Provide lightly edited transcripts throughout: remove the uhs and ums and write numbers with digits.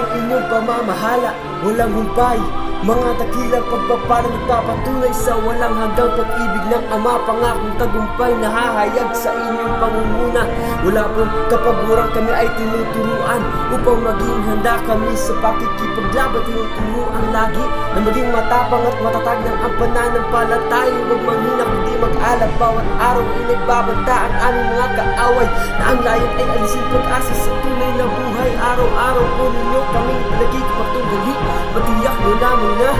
ang inyong pamamahala, walang humpay. Mga dakilang pagpapala nagpapatunay sa walang hanggang pag-ibig ng Ama. Pangakong tagumpay nahahayag sa inyong pangunguna. Wala pong kapaguran, kami ay tinuturuan upang maging handa kami sa pakikipaglaban. Tinuturuan lagi na maging matapang at matatag ng ang pananampalataya. Huwag manghina kundi mag-alab, bawat araw ay nagbabanta ang aming mga kaaway, na ang layon ay alisin pag-asa sa tunay na buhay. Araw-araw po ninyo kami nagkikipagtunggali, matiyak nyo namin na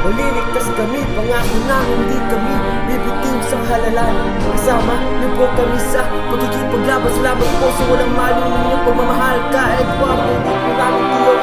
maliligtas kami. Pangako namin di kami bibitiw sa halalan. Kasama niyo po kami sa pagkikipaglaban. Salamat po sa walang mali ninyong pagmamahal. Kahit wag hindi po namin tiyo